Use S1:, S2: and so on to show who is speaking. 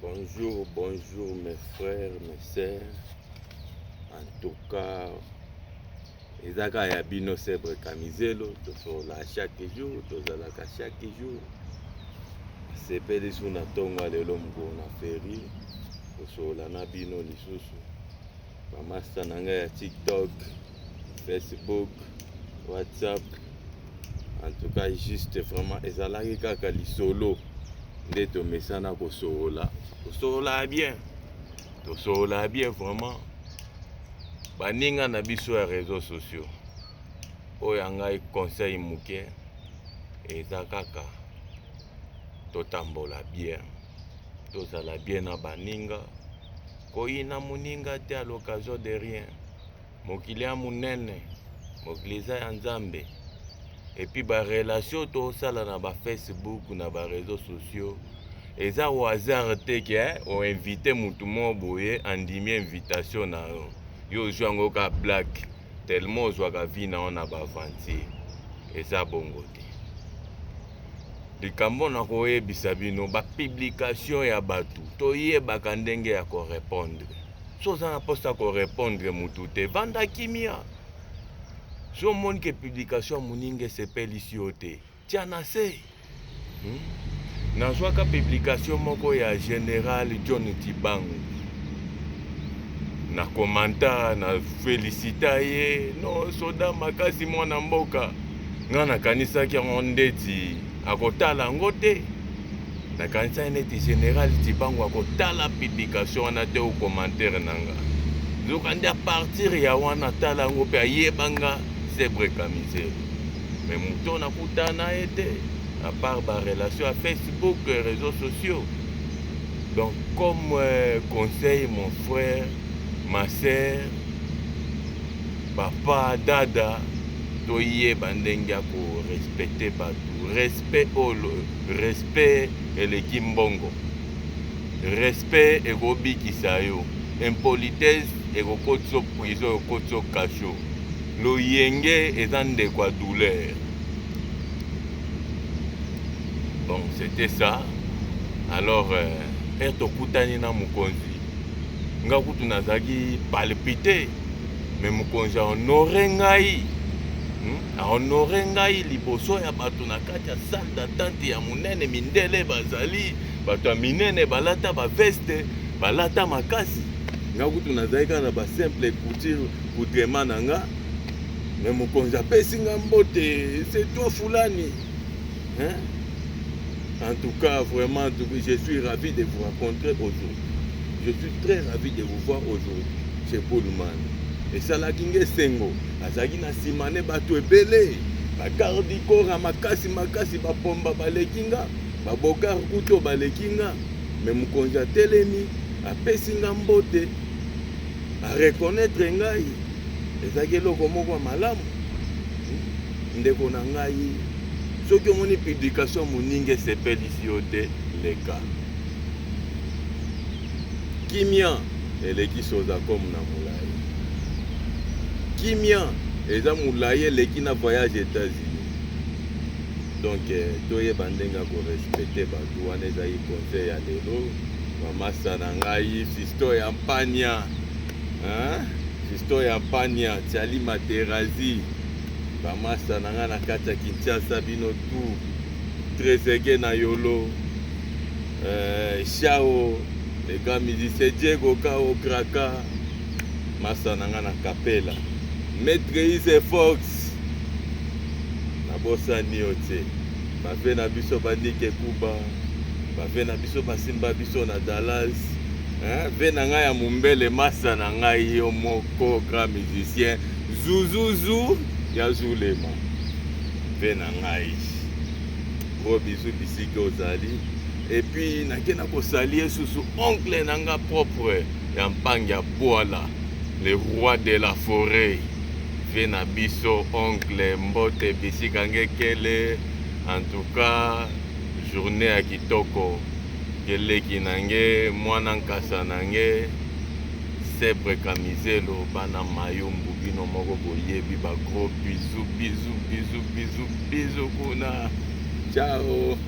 S1: Bonjour, bonjour mes frères, mes sœurs. En tout cas, ezaka ya bino Sebre Kamizelo, tozola chaque jour, tozalaka chaque jour. Sepeli suna tonga lelo mko na feri, tozola na bino lisusu. Bamasta na ngai ya TikTok, Facebook, WhatsApp. En tout cas, juste vraiment ezalaki kaka lisolo. Nde tomesana kosola. Tosola bien. Tosola bien vraiment. Baninga na biso ya réseaux sociaux. Oyo ngai conseil muke eza kaka totambola bien. Tozala bien na baninga. Koyina muninga te à l'occasion de rien. Mokili ya munene. Mokili eza ya Nzambe. Et puis ba relation to sala na ba Facebook na ba réseaux sociaux eza au hasard te ke o invité mutu mo boye andimi invitation na yo jwango ka black tellement ozwaka vi na ona ba avanti eza bongo te likambo na koyebisa bino ba publication ya batu toyebaka ndenge ya korépondre so oza na posta korépondre mutu te vanda kimia. Si on montre que publication moninge sepeli si ote tia na se nazwaka publication moko ya général John Tibangu na commentaire na félicita ye no soda makasi mwana mboka nga nakanisaki yango ndeti akotala yango te nakanisa neti général Tibangu akotala publication wana te o commentaire nanga zokandi a partir ya wana tala yango pe ayebanga Sebre Kamizelo. Mais mouton na kutana été à part ma relation à Facebook, réseaux sociaux. Donc comme conseil mon frère, ma sœur, papa, dada, toye bandenga ko respecter partout. Respect et le kimbongo. Respect et gobi kisayo. Impolitesse et kotso prison kotso kacho. Lo yenge ezande kwa douleur. Bon, c'était ça. Alors, tokutani na mukonzi. Nga kutu nazaki palpité. Mais mukonzi honore ngai. Honore ngai liboso ya bato na kati ya salle d'attente ya munene mindele bazali. Bato ya minene balata ba veste, balata makasi. Nga kutu nazaki na ba simple couture coutrement na nga. Mais mon conja pesinga mbote, c'est toi Fulani. Hein? En tout cas, vraiment, je suis ravi de vous rencontrer aujourd'hui. Je suis très ravi de vous voir aujourd'hui chez Pullman. Et ça la kinge sengo, azaki na simane bato ebele, ba gardi kora makasi ba pomba balekinga, ba bokar kuto balekinga. Mais mon conja telemi, a pesinga mbote, a reconnaître ngai. Ezaki eloko moko malamu ndeko na ngai soki omoni publication moninge sepeli si ote leka kimia eleki soza comme na molai kimia eza molai eleki na voyage États-Unis donc toyeba ndenge ya korespecte bato wana ezali conseil ya lelo mamasa na ngai fisto ya mpania Fisto ya Pania, Tiali Materazi, Bamasa nanga na kati ya Kinshasa bino tu, Trezege na Yolo, Shao, les gars musiciens Diego Kao Kraka, Masa nanga na Kapela, Maître Ise Fox, na bossa niote, bafe na biso bandike Kuba, bafe na biso basimba biso na Dallas. Ve na ngai ya mumbele masa na ngai yo moko grand musicien Zuzuzu ya Zulema ve na ngai gros bisous bisiki ozali et puis nakena ko saluer susu oncle nanga propre ya Mpanga Bwala le roi de la forêt ve na biso oncle mbote bisika ngekele en tout cas journée ya kitoko keleki nange mwana nkasa nange Sebre Kamizelo bana mayumbu bino moko boyebi ba gros bisous kuna ciao.